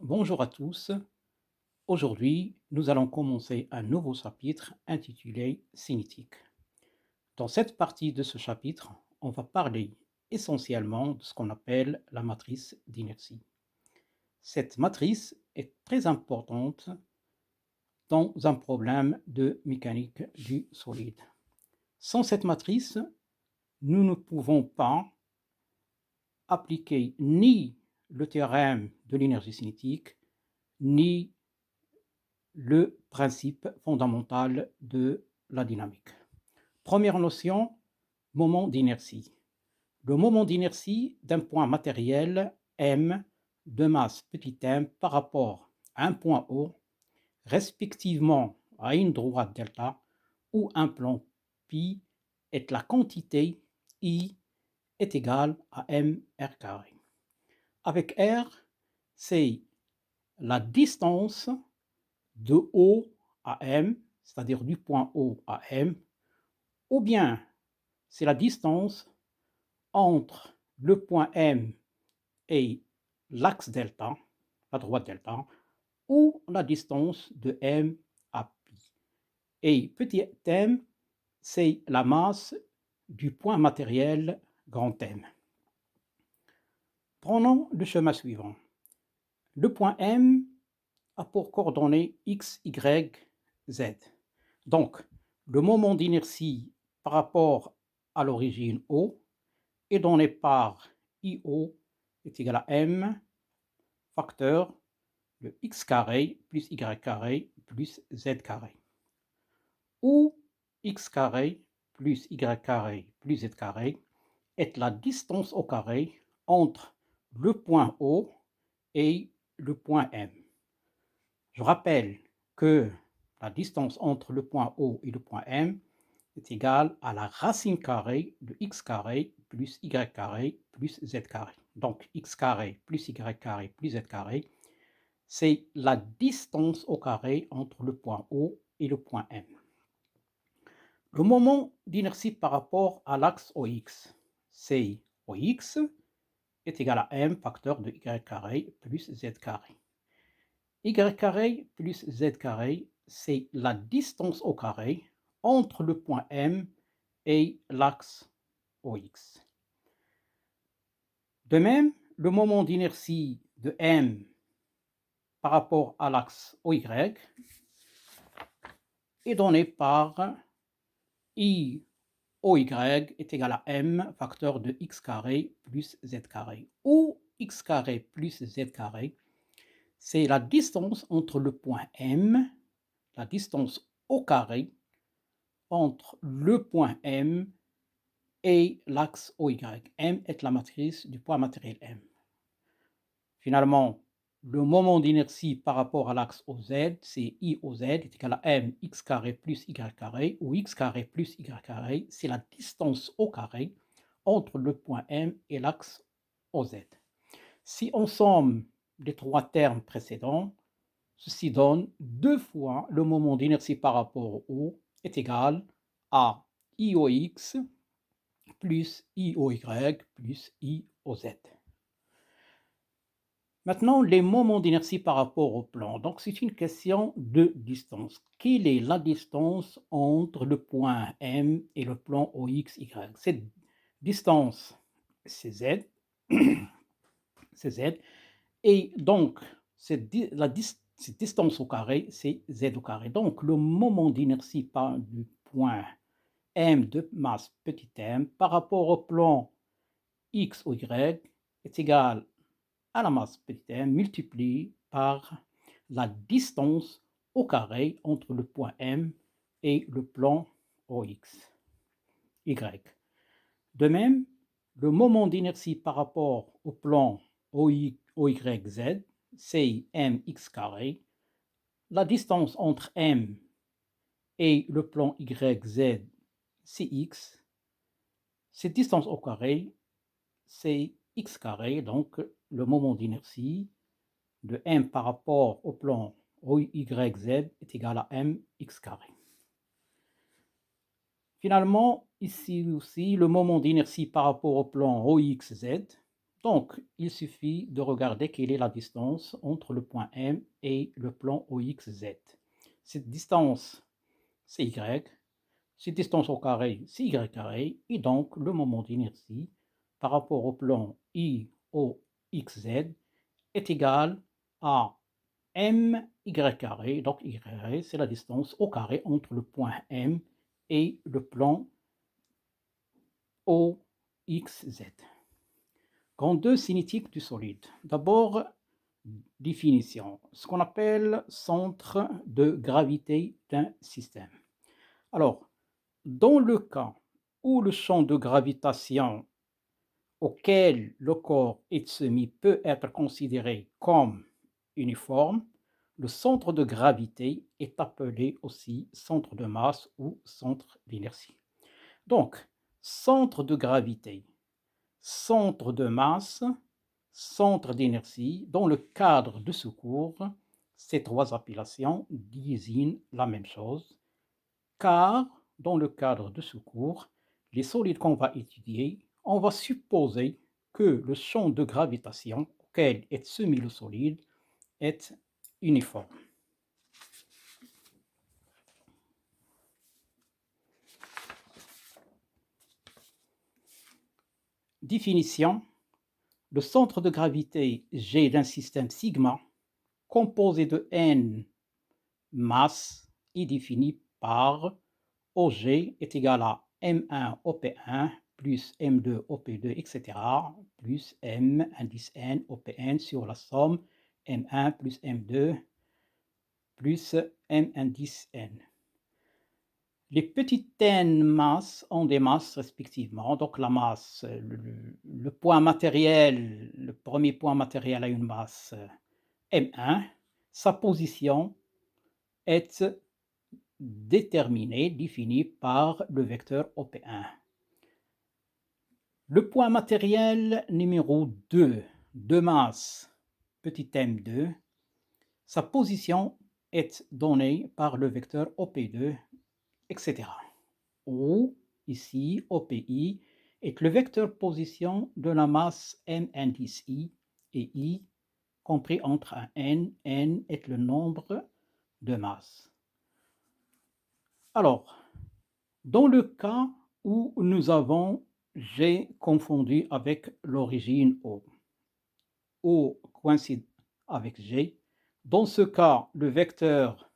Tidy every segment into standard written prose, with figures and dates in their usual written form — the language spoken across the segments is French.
Bonjour à tous. Aujourd'hui, nous allons commencer un nouveau chapitre intitulé Cinétique. Dans cette partie de ce chapitre, on va parler essentiellement de ce qu'on appelle la matrice d'inertie. Cette matrice est très importante dans un problème de mécanique du solide. Sans cette matrice, nous ne pouvons pas appliquer ni le théorème de l'énergie cinétique, ni le principe fondamental de la dynamique. Première notion, moment d'inertie. Le moment d'inertie d'un point matériel m de masse petit m par rapport à un point O, respectivement à une droite delta ou un plan pi, est la quantité I est égale à mr carré. Avec R, c'est la distance de O à M, c'est-à-dire du point O à M, ou bien c'est la distance entre le point M et l'axe delta, la droite delta, ou la distance de M à pi. Et petit m, c'est la masse du point matériel grand M. Prenons le schéma suivant. Le point M a pour coordonnées x, y, z. Donc, le moment d'inertie par rapport à l'origine O est donné par IO est égal à M facteur de x carré plus y carré plus z carré. Où x carré plus y carré plus z carré est la distance au carré entre le point O et le point M. Je rappelle que la distance entre le point O et le point M est égale à la racine carrée de x carré plus y carré plus z carré. Donc x carré plus y carré plus z carré, c'est la distance au carré entre le point O et le point M. Le moment d'inertie par rapport à l'axe OX, c'est OX est égal à m facteur de y carré plus z carré. Y carré plus z carré, c'est la distance au carré entre le point M et l'axe OX. De même, le moment d'inertie de M par rapport à l'axe OY est donné par I OY est égal à M facteur de x carré plus z carré, où x carré plus z carré, c'est la distance entre le point M, la distance au carré entre le point M et l'axe OY. M est la matrice du point matériel M. Finalement, le moment d'inertie par rapport à l'axe OZ, c'est I OZ est égal à M x carré plus y carré, où x carré plus y carré, c'est la distance au carré entre le point M et l'axe OZ. Si on somme les trois termes précédents, ceci donne 2 fois le moment d'inertie par rapport au O est égal à IOX plus IOY plus IOZ. Maintenant, les moments d'inertie par rapport au plan. Donc, c'est une question de distance. Quelle est la distance entre le point M et le plan OXY? Cette distance, c'est Z. C'est Z. Et donc, cette distance au carré, c'est Z au carré. Donc, le moment d'inertie du point M de masse petit m par rapport au plan X ou Y est égal à la masse petit m multiplié par la distance au carré entre le point M et le plan OX, Y. De même, le moment d'inertie par rapport au plan OYZ, c'est mx carré. La distance entre M et le plan YZ, c'est x. Cette distance au carré, c'est x carré, donc le moment d'inertie de M par rapport au plan OYZ est égal à mx carré. Finalement, ici aussi, le moment d'inertie par rapport au plan OXZ, Donc, il suffit de regarder quelle est la distance entre le point M et le plan OXZ. Cette distance, c'est Y. Cette distance au carré, c'est Y carré. Et donc, le moment d'inertie par rapport au plan IOXZ est égal à MY carré. Donc, Y carré, c'est la distance au carré entre le point M et le plan OXZ. Grande 2, cinétique du solide. D'abord, définition. Ce qu'on appelle centre de gravité d'un système. Alors, dans le cas où le champ de gravitation auquel le corps est soumis peut être considéré comme uniforme, le centre de gravité est appelé aussi centre de masse ou centre d'inertie. Donc, centre de gravité, centre de masse, centre d'inertie, dans le cadre de ce cours, ces trois appellations désignent la même chose, car dans le cadre de ce cours, les solides qu'on va étudier, on va supposer que le champ de gravitation auquel est soumis le solide est uniforme. Définition. Le centre de gravité G d'un système sigma composé de n masses est défini par OG est égal à M1 OP1 plus M2 OP2, etc., plus M indice N OPN sur la somme M1 plus M2 plus M indice N. Les petites n masses ont des masses respectivement. Donc la masse, le point matériel, le premier point matériel a une masse M1. Sa position est déterminée, définie par le vecteur OP1. Le point matériel numéro 2 de masse petit m2, sa position est donnée par le vecteur OP2, etc. Où, ici, OPI est le vecteur position de la masse M indice I et I compris entre un N est le nombre de masses. Alors, dans le cas où nous avons G confondu avec l'origine O coïncide avec G, dans ce cas, le vecteur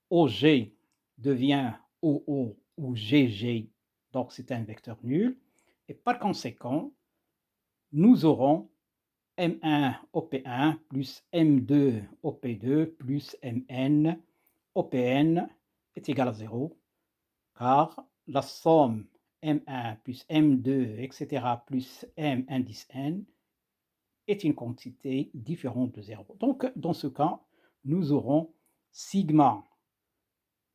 OG devient OO ou GG, donc c'est un vecteur nul, et par conséquent, nous aurons M1 OP1 plus M2 OP2 plus MN OPN est égal à 0, car la somme M1 plus M2, etc., plus M indice N est une quantité différente de 0. Donc, dans ce cas, nous aurons sigma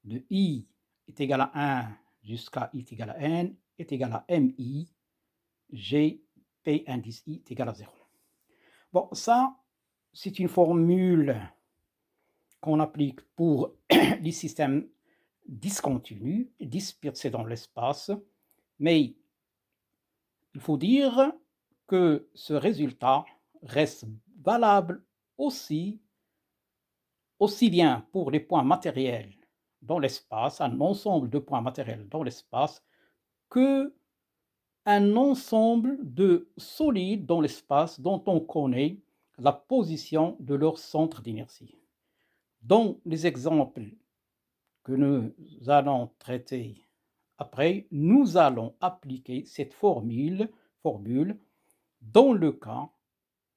de I est égal à 1 jusqu'à I est égal à N est égal à MI, G, P indice I est égal à 0. Bon, ça, c'est une formule qu'on applique pour les systèmes discontinus, dispersés dans l'espace, mais il faut dire que ce résultat reste valable aussi bien pour les points matériels dans l'espace, un ensemble de points matériels dans l'espace, que un ensemble de solides dans l'espace dont on connaît la position de leur centre d'inertie. Dans les exemples que nous allons traiter après, nous allons appliquer cette formule dans le cas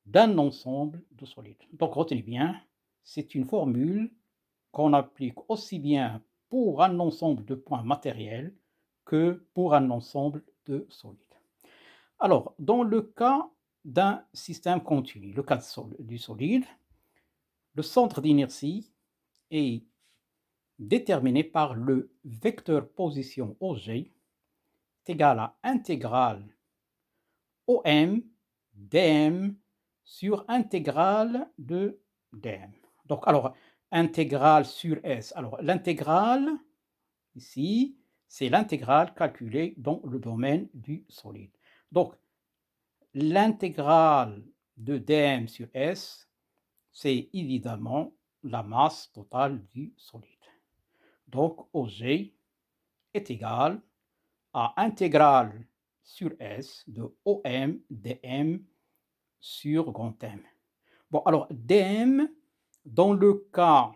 d'un ensemble de solides. Donc retenez bien, c'est une formule qu'on applique aussi bien pour un ensemble de points matériels que pour un ensemble de solides. Alors, dans le cas d'un système continu, le cas du solide, le centre d'inertie est déterminé par le vecteur position OG est égal à intégrale OM dm sur intégrale de dm. Donc, alors, intégrale sur S. Alors, l'intégrale, ici, c'est l'intégrale calculée dans le domaine du solide. Donc, l'intégrale de dm sur S, c'est évidemment la masse totale du solide. Donc, OG est égal à intégrale sur S de OM dm sur grand M. Bon, alors dm, dans le cas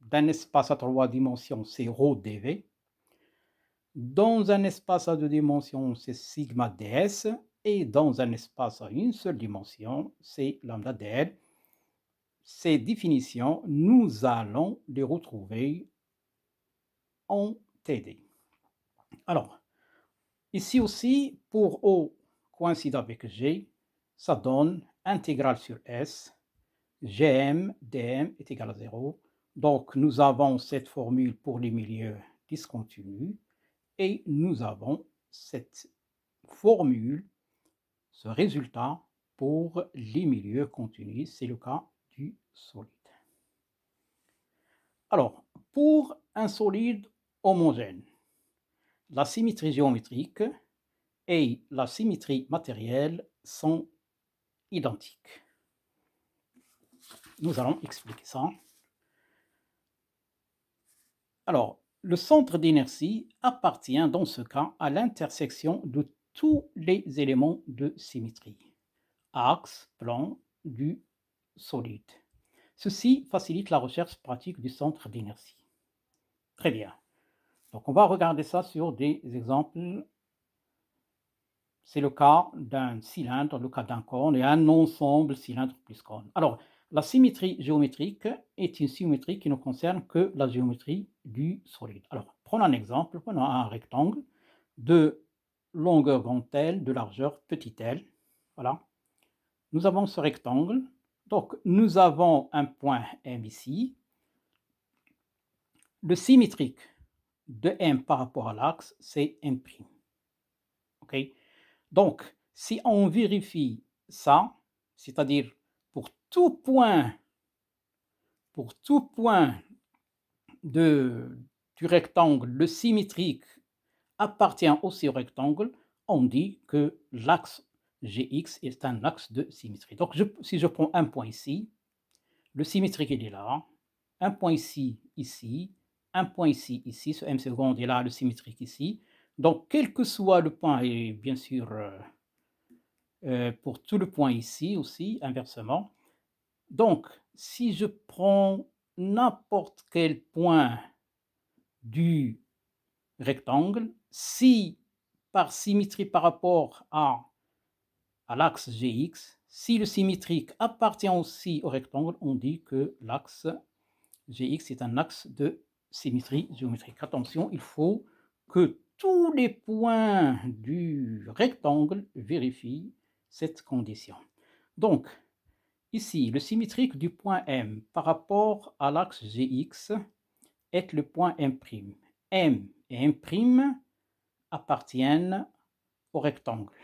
d'un espace à 3 dimensions, c'est ρ dv. Dans un espace à 2 dimensions, c'est sigma ds. Et dans un espace à une seule dimension, c'est lambda dl. Ces définitions, nous allons les retrouver en TD. Alors, ici aussi, pour O coïncide avec G, ça donne intégrale sur S, Gm dm est égal à 0. Donc, nous avons cette formule pour les milieux discontinus et nous avons cette formule, ce résultat pour les milieux continus. C'est le cas du solide. Alors, pour un solide homogène, la symétrie géométrique et la symétrie matérielle sont identiques. Nous allons expliquer ça. Alors, le centre d'inertie appartient dans ce cas à l'intersection de tous les éléments de symétrie, axe, plan du solide. Ceci facilite la recherche pratique du centre d'inertie. Très bien. Donc, on va regarder ça sur des exemples. C'est le cas d'un cylindre, le cas d'un cône et un ensemble cylindre plus cône. Alors, la symétrie géométrique est une symétrie qui ne concerne que la géométrie du solide. Alors, prenons un exemple, prenons un rectangle de longueur grand L, de largeur petit l. Voilà. Nous avons ce rectangle. Donc, nous avons un point M ici. Le symétrique de M par rapport à l'axe, c'est M'. OK? Donc, si on vérifie ça, c'est-à-dire pour tout point du rectangle, le symétrique appartient aussi au rectangle, on dit que l'axe Gx est un axe de symétrie. Donc, si je prends un point ici, le symétrique il est là, un point ici, ici, un point ici, ici, ce m seconde est là, le symétrique ici. Donc, quel que soit le point, et bien sûr pour tout le point ici aussi, inversement. Donc, si je prends n'importe quel point du rectangle, si par symétrie par rapport à l'axe Gx, si le symétrique appartient aussi au rectangle, on dit que l'axe Gx est un axe de symétrie géométrique. Attention, il faut que tous les points du rectangle vérifient cette condition. Donc, ici, le symétrique du point M par rapport à l'axe Gx est le point M'. M et M' appartiennent au rectangle.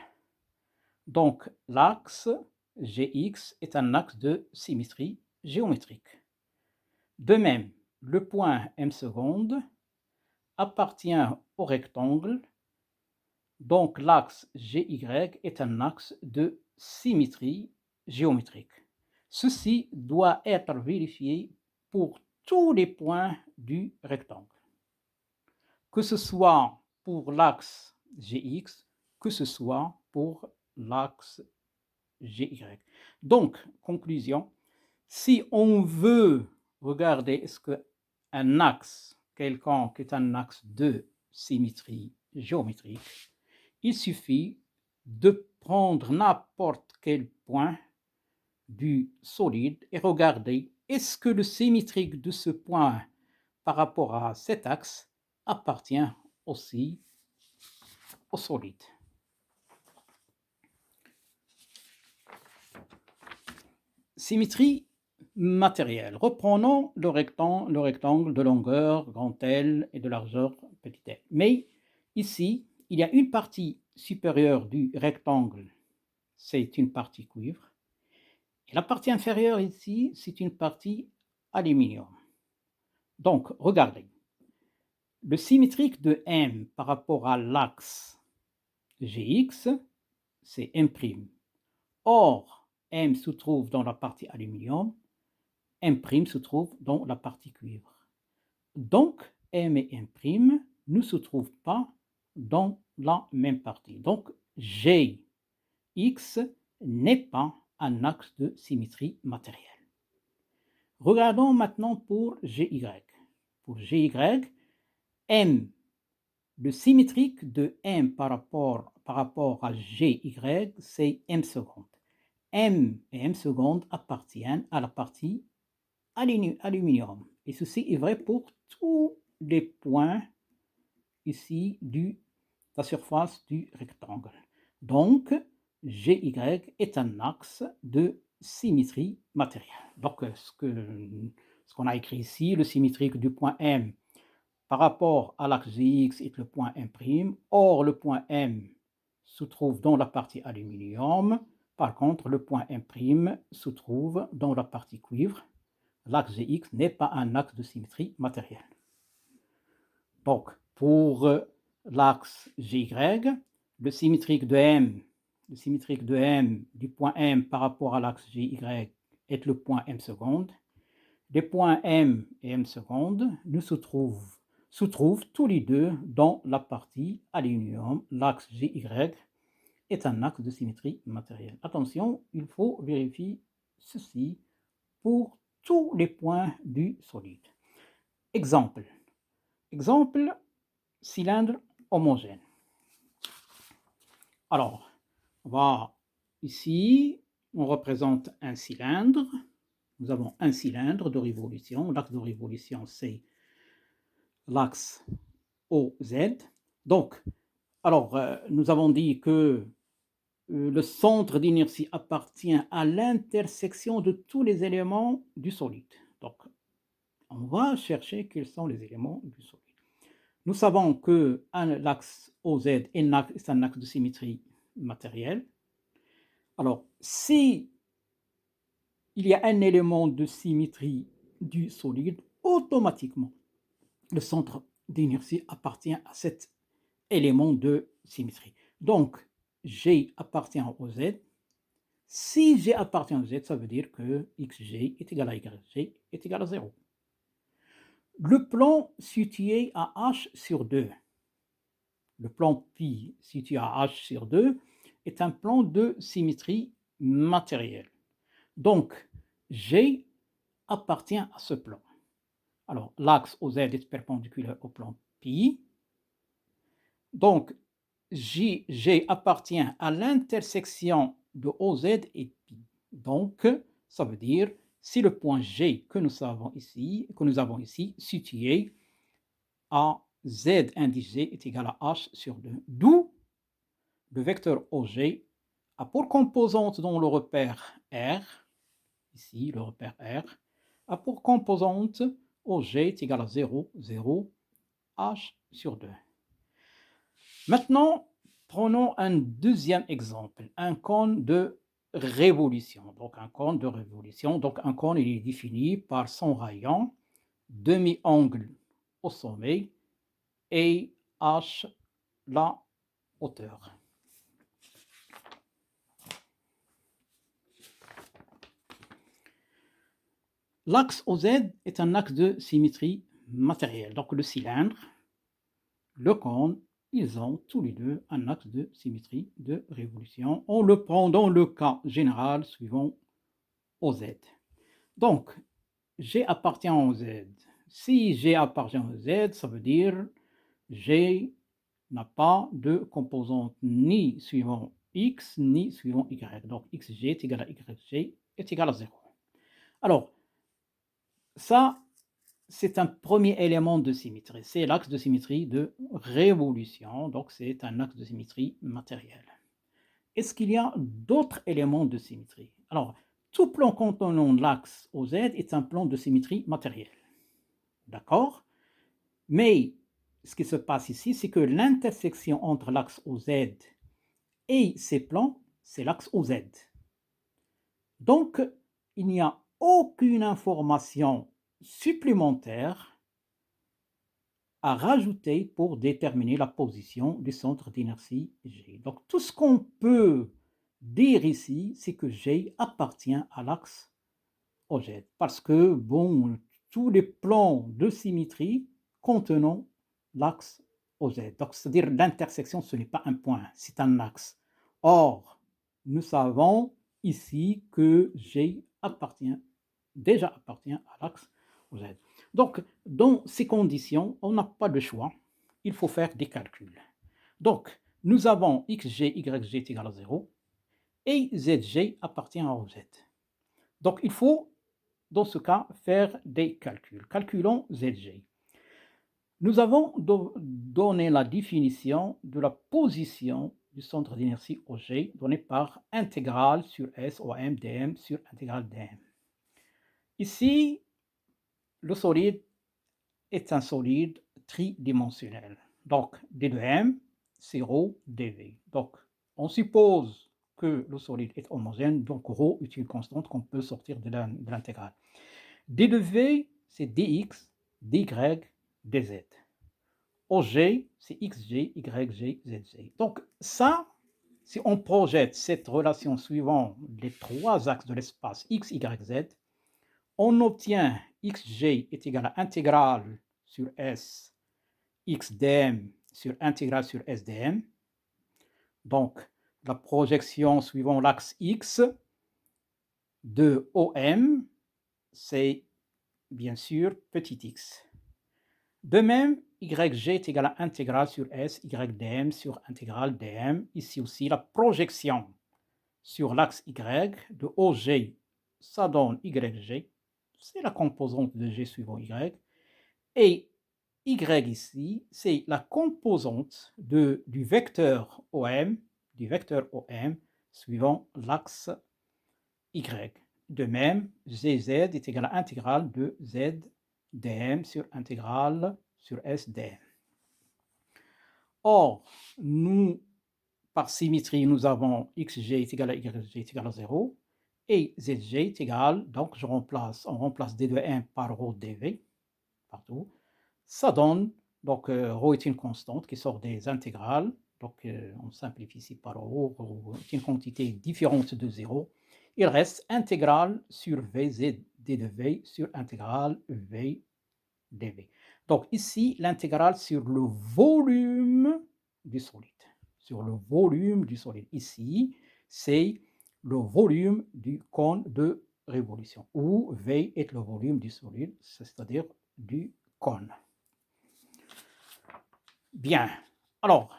Donc, l'axe Gx est un axe de symétrie géométrique. De même, le point M seconde appartient au rectangle, donc l'axe GY est un axe de symétrie géométrique. Ceci doit être vérifié pour tous les points du rectangle, que ce soit pour l'axe GX, que ce soit pour l'axe GY. Donc, conclusion, si on veut regarder est-ce qu'un axe quelconque est un axe de symétrie géométrique, il suffit de prendre n'importe quel point du solide et regarder est-ce que le symétrique de ce point par rapport à cet axe appartient aussi au solide. Symétrie matérielle. Reprenons le rectangle de longueur grand L et de largeur petit l. Mais ici, il y a une partie supérieure du rectangle, c'est une partie cuivre. Et la partie inférieure ici, c'est une partie aluminium. Donc, regardez. Le symétrique de M par rapport à l'axe Gx, c'est M'. Or, M se trouve dans la partie aluminium, M' se trouve dans la partie cuivre. Donc, M et M' ne se trouvent pas dans la même partie. Donc, Gx n'est pas un axe de symétrie matérielle. Regardons maintenant pour Gy. Pour Gy, M, le symétrique de M par rapport à Gy, c'est M seconde. M et M seconde appartiennent à la partie aluminium. Et ceci est vrai pour tous les points ici de la surface du rectangle. Donc, Gy est un axe de symétrie matérielle. Donc, ce qu'on a écrit ici, le symétrique du point M par rapport à l'axe Gx est le point M'. Or, le point M se trouve dans la partie aluminium. Par contre, le point M' se trouve dans la partie cuivre. L'axe Gx n'est pas un axe de symétrie matérielle. Donc, pour l'axe Gy, le symétrique de M du point M par rapport à l'axe Gy est le point M seconde. Les points M et M seconde se trouvent tous les deux dans la partie aluminium. L'axe Gy est un axe de symétrie matérielle. Attention, il faut vérifier ceci pour tous les points du solide. Exemple, cylindre homogène. Alors, ici, on représente un cylindre. Nous avons un cylindre de révolution. L'axe de révolution, c'est l'axe OZ. Donc, nous avons dit que le centre d'inertie appartient à l'intersection de tous les éléments du solide. Donc, on va chercher quels sont les éléments du solide. Nous savons que l'axe OZ est un axe de symétrie matérielle. Alors, si il y a un élément de symétrie du solide, automatiquement, le centre d'inertie appartient à cet élément de symétrie. Donc, G appartient au Z. Si G appartient au Z, ça veut dire que XG est égal à YG est égal à 0. Le plan situé à H sur 2, le plan pi situé à H sur 2, est un plan de symétrie matérielle. Donc, G appartient à ce plan. Alors, l'axe OZ est perpendiculaire au plan pi. Donc, G appartient à l'intersection de OZ et pi. Donc, ça veut dire si le point G que nous avons ici situé à Z indice G est égal à H sur 2, d'où le vecteur OG a pour composante dans le repère R, ici le repère R, a pour composante OG est égal à 0, 0, H sur 2. Maintenant, prenons un deuxième exemple, un cône de révolution. Donc, un cône de révolution. Donc, un cône, il est défini par son rayon, demi-angle au sommet et H la hauteur. L'axe OZ est un axe de symétrie matérielle. Donc, le cylindre, le cône, ils ont tous les deux un axe de symétrie de révolution. On le prend dans le cas général suivant OZ. Donc, G appartient au Z. Si G appartient au Z, ça veut dire G n'a pas de composante ni suivant X ni suivant Y. Donc, XG est égal à YG est égal à 0. Alors, ça, c'est un premier élément de symétrie. C'est l'axe de symétrie de révolution. Donc, c'est un axe de symétrie matérielle. Est-ce qu'il y a d'autres éléments de symétrie? Alors, tout plan contenant l'axe OZ est un plan de symétrie matérielle. D'accord? Mais ce qui se passe ici, c'est que l'intersection entre l'axe OZ et ces plans, c'est l'axe OZ. Donc, il n'y a aucune information supplémentaire à rajouter pour déterminer la position du centre d'inertie G. Donc, tout ce qu'on peut dire ici, c'est que G appartient à l'axe OZ. Parce que, bon, tous les plans de symétrie contenant l'axe OZ. Donc, c'est-à-dire l'intersection, ce n'est pas un point, c'est un axe. Or, nous savons ici que G déjà appartient à l'axe OZ. Donc, dans ces conditions, on n'a pas de choix. Il faut faire des calculs. Donc, nous avons xg, yg est égal à 0 et zg appartient à OZ. Donc, il faut, dans ce cas, faire des calculs. Calculons zg. Nous avons donné la définition de la position du centre d'inertie OG donnée par intégrale sur S OM dm sur intégrale dm. Ici, le solide est un solide tridimensionnel. Donc, d de m, c'est ρ dv. Donc, on suppose que le solide est homogène, donc ρ est une constante qu'on peut sortir de l'intégrale. d de v, c'est dx, dy, dz. OG, c'est xg, yg, zg. Donc, ça, si on projette cette relation suivant les trois axes de l'espace x, y, z, on obtient xg est égal à intégrale sur S x dm sur intégrale sur S dm. Donc, la projection suivant l'axe x de OM, c'est bien sûr petit x. De même, yg est égal à intégrale sur S y dm sur intégrale dm. Ici aussi, la projection sur l'axe y de OG, ça donne YG. C'est la composante de G suivant Y. Et Y ici, c'est la composante du vecteur OM, suivant l'axe Y. De même, ZZ est égal à intégrale de Z dm sur intégrale sur S dm. Or, nous, par symétrie, nous avons xg est égal à yg est égal à 0 et zg est égal, donc on remplace d de m par ρ dv partout. Ça donne, donc ρ est une constante qui sort des intégrales, donc on simplifie ici par ρ est une quantité différente de 0. Il reste intégrale sur vz d de v sur intégrale v dv. Donc ici, l'intégrale sur le volume du solide. Sur le volume du solide. Ici, c'est le volume du cône de révolution, où V est le volume du solide, c'est-à-dire du cône. Bien. Alors,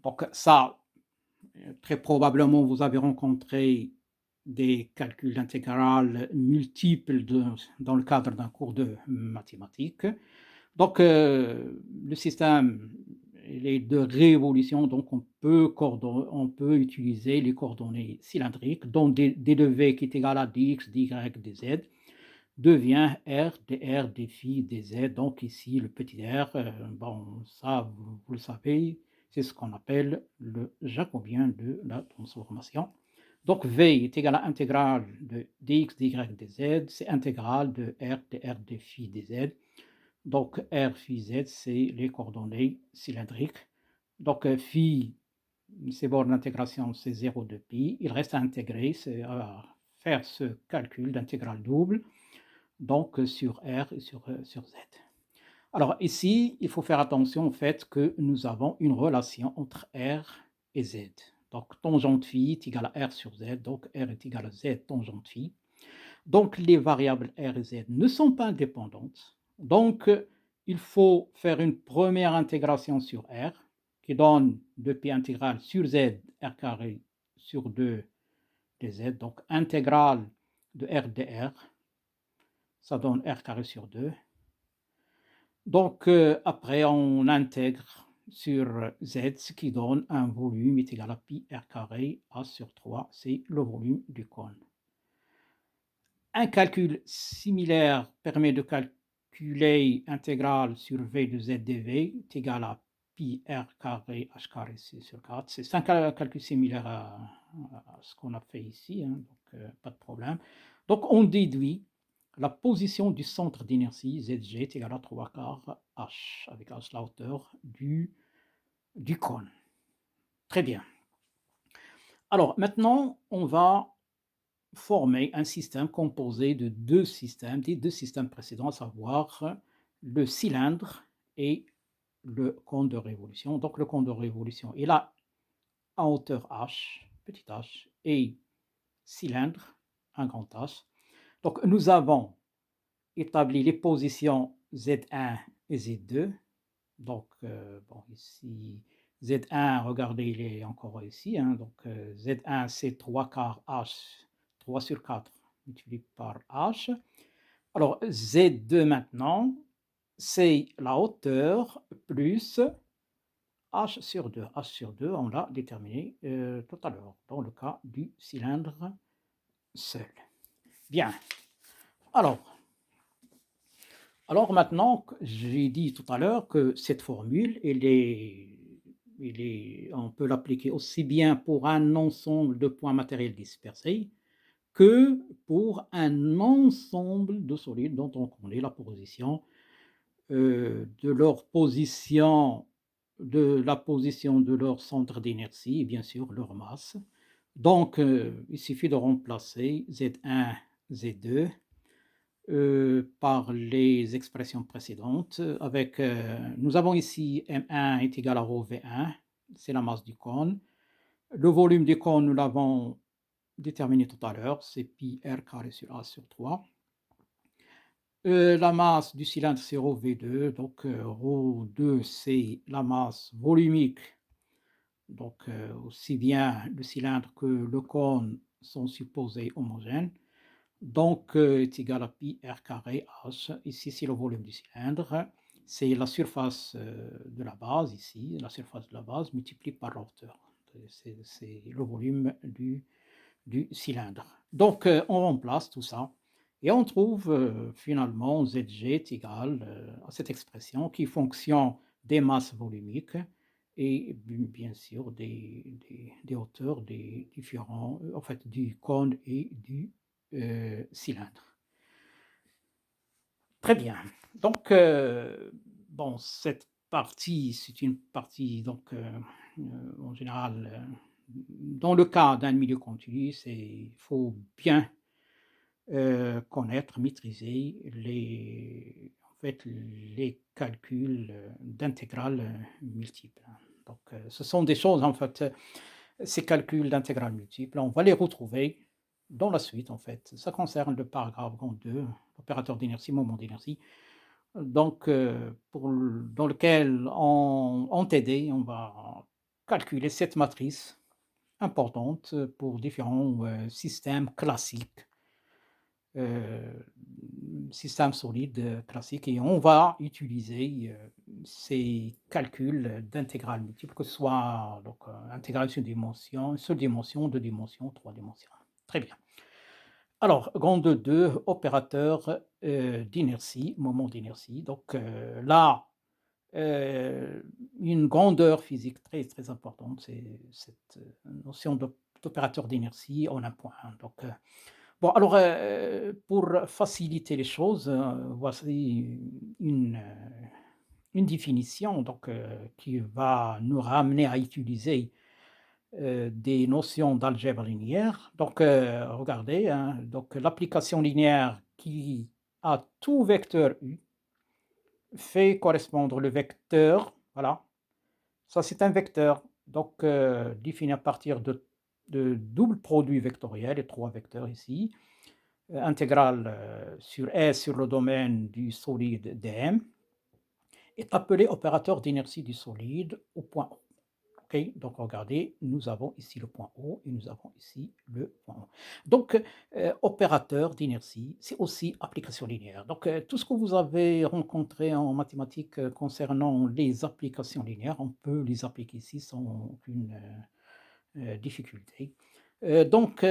donc ça, très probablement, vous avez rencontré des calculs d'intégrales multiples dans le cadre d'un cours de mathématiques. Donc, le système il est de révolution, donc on peut utiliser les coordonnées cylindriques, dont d de v qui est égal à dx, dy, dz, devient r, dr, dφ, dz. Donc ici, le petit r, bon, ça, vous le savez, c'est ce qu'on appelle le jacobien de la transformation. Donc v est égal à intégrale de dx, dy, dz, c'est intégrale de r, dr, dφ, dz. Donc r, phi, z, c'est les coordonnées cylindriques. Donc phi, c'est bornes d'intégration, c'est 0 de pi. Il reste à intégrer, c'est à faire ce calcul d'intégrale double, donc sur r et sur z. Alors ici, il faut faire attention au fait que nous avons une relation entre r et z. Donc tangente phi est égal à r sur z, donc r est égal à z tangente phi. Donc les variables r et z ne sont pas indépendantes. Donc il faut faire une première intégration sur r qui donne 2pi intégrale sur z r carré sur 2 dz. Donc intégrale de r dr, ça donne r carré sur 2. Donc après on intègre sur z, ce qui donne un volume est égal à pi r carré a sur 3, c'est le volume du cône. Un calcul similaire permet de calculer intégrale sur v de z dv est égal à pi r carré h carré c sur 4. C'est un calcul similaire à ce qu'on a fait ici, hein, donc pas de problème. Donc on déduit la position du centre d'inertie zg est égal à 3 quarts h, avec h la hauteur du cône. Très bien. Alors maintenant, on va former un système composé de 2 systèmes, des 2 systèmes précédents, à savoir le cylindre et le cône de révolution. Donc le cône de révolution est là en hauteur h, petit h, et cylindre, un grand H. Donc nous avons établi les positions Z1 et Z2. Donc bon, ici Z1, regardez, il est encore ici, hein, donc Z1 c'est 3 quarts H, 3 sur 4 multiplié par H. Alors Z2 maintenant, c'est la hauteur plus H sur 2. H sur 2, on l'a déterminé tout à l'heure, dans le cas du cylindre seul. Bien. Alors, alors maintenant, j'ai dit tout à l'heure que cette formule, on peut l'appliquer aussi bien pour un ensemble de points matériels dispersés que pour un ensemble de solides dont on connaît la position, de leur position, de la position de leur centre d'inertie et bien sûr leur masse. Donc, il suffit de remplacer Z1, Z2 par les expressions précédentes avec, nous avons ici M1 est égal à rho V1, c'est la masse du cône. Le volume du cône, nous l'avons déterminé tout à l'heure, c'est pi r carré sur A sur 3. La masse du cylindre, c'est rho V2, donc rho2, c'est la masse volumique. Donc aussi bien le cylindre que le cône sont supposés homogènes. Donc, est égal à pi r carré h. Ici, c'est le volume du cylindre. C'est la surface de la base, ici, la surface de la base multipliée par la hauteur. C'est le volume du cylindre. Donc, on remplace tout ça et on trouve finalement Zg est égal à cette expression qui est fonction des masses volumiques et bien sûr des hauteurs des différents, en fait, du cône et du cylindre. Très bien. Donc, bon, cette partie, c'est une partie, donc, en général, dans le cas d'un milieu continu, il faut bien connaître, maîtriser en fait, les calculs d'intégrales multiples. Donc, ce sont des choses, en fait, ces calculs d'intégrales multiples, on va les retrouver dans la suite, en fait. Ça concerne le paragraphe 2, opérateur d'inertie, moment d'inertie. Donc, dans lequel, en TD, on va calculer cette matrice importante pour différents systèmes classiques, euh, systèmes solides classiques, et on va utiliser ces calculs d'intégrales multiples, que ce soit donc, intégrale sur dimension, seule dimension, deux dimensions, trois dimensions. Très bien. Alors, grande 2, opérateur d'inertie, moment d'inertie. Donc là, une grandeur physique très, très importante, c'est cette notion d'opérateur d'inertie en un point. Donc, bon, alors, pour faciliter les choses, voici une définition donc, qui va nous ramener à utiliser des notions d'algèbre linéaire. Donc, regardez, hein, donc l'application linéaire qui a tout vecteur U fait correspondre le vecteur, voilà, ça c'est un vecteur, donc défini à partir de double produit vectoriel, et trois vecteurs ici, intégrale sur S sur le domaine du solide dm, est appelé opérateur d'inertie du solide au point O. Okay, donc regardez, nous avons ici le point O et nous avons ici le point O. Donc, opérateur d'inertie, c'est aussi application linéaire. Donc, tout ce que vous avez rencontré en mathématiques concernant les applications linéaires, on peut les appliquer ici sans aucune difficulté. Donc,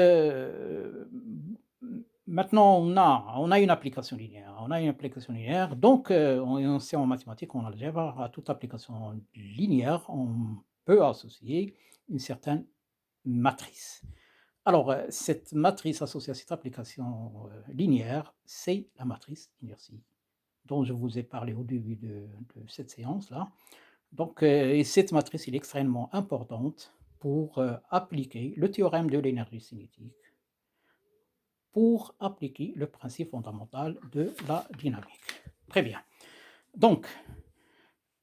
maintenant, on a une application linéaire. On a une application linéaire. Donc, on sait en mathématiques, en algèbre, à toute application linéaire, on peut associer une certaine matrice. Alors, cette matrice associée à cette application linéaire, c'est la matrice d'inertie dont je vous ai parlé au début de cette séance-là. Donc, et cette matrice, elle est extrêmement importante pour appliquer le théorème de l'énergie cinétique, pour appliquer le principe fondamental de la dynamique. Très bien. Donc,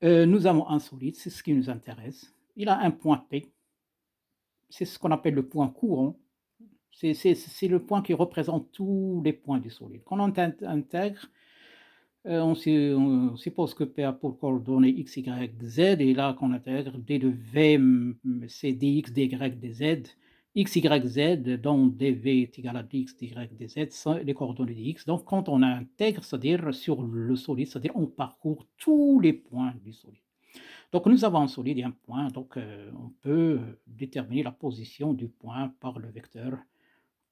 nous avons un solide, c'est ce qui nous intéresse. Il a un point P, c'est ce qu'on appelle le point courant. C'est le point qui représente tous les points du solide. Quand on intègre, on suppose que P a pour coordonnées x, y, z, et là qu'on intègre d de v, c'est dx, dy, dz, x, y, z, dont dv est égal à dx, dy, dz, sont les coordonnées de x. Donc quand on intègre, c'est-à-dire sur le solide, c'est-à-dire on parcourt tous les points du solide. Donc nous avons un solide et un point, donc on peut déterminer la position du point par le vecteur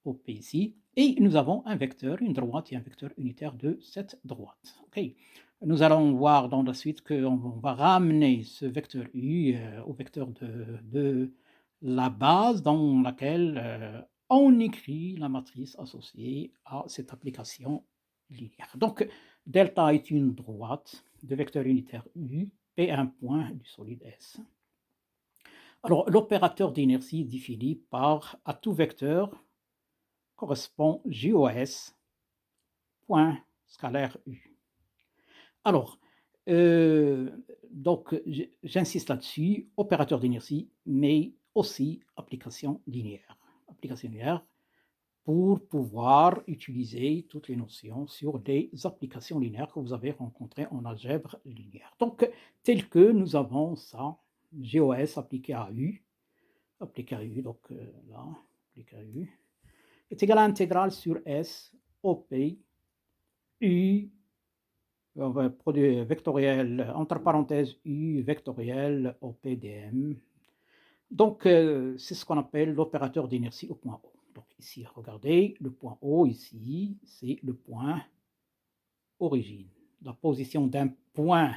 OP ici. Et nous avons un vecteur, une droite et un vecteur unitaire de cette droite. Okay. Nous allons voir dans la suite qu'on va ramener ce vecteur U au vecteur de la base dans laquelle on écrit la matrice associée à cette application linéaire. Donc, delta est une droite de vecteur unitaire U, P un point du solide S. Alors, l'opérateur d'inertie défini par à tout vecteur correspond GOS, point scalaire U. Alors, donc j'insiste là-dessus, opérateur d'inertie, mais aussi application linéaire. Application linéaire pour pouvoir utiliser toutes les notions sur des applications linéaires que vous avez rencontrées en algèbre linéaire. Donc, tel que nous avons ça, GOS appliqué à U, donc là, appliqué à U, est égal à intégrale sur S, OP, U, produit vectoriel, entre parenthèses, U vectoriel, OPDM. Donc, c'est ce qu'on appelle l'opérateur d'inertie au point O. Donc ici, regardez, le point O ici, c'est le point origine. La position d'un point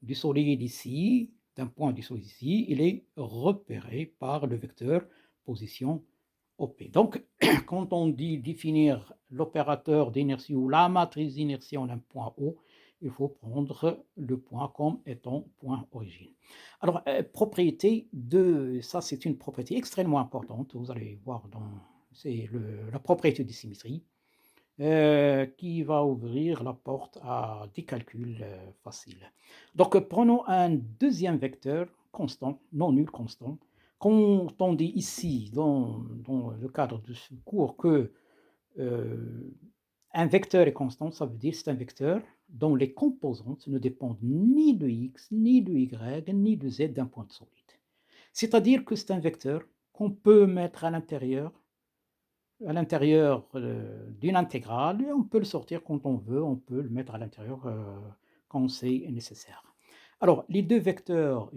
du solide ici, il est repéré par le vecteur position OP. Donc, quand on dit définir l'opérateur d'inertie ou la matrice d'inertie en un point O, il faut prendre le point comme étant point origine. Alors, propriété de, ça c'est une propriété extrêmement importante, vous allez voir, c'est la propriété de symétrie, qui va ouvrir la porte à des calculs faciles. Donc, prenons un deuxième vecteur constant, non nul constant. Quand on dit ici, dans le cadre de ce cours, que un vecteur est constant, ça veut dire que c'est un vecteur dont les composantes ne dépendent ni de x, ni de y, ni de z d'un point de solide. C'est-à-dire que c'est un vecteur qu'on peut mettre à l'intérieur d'une intégrale, et on peut le sortir quand on veut, on peut le mettre à l'intérieur quand c'est nécessaire. Alors, les deux vecteurs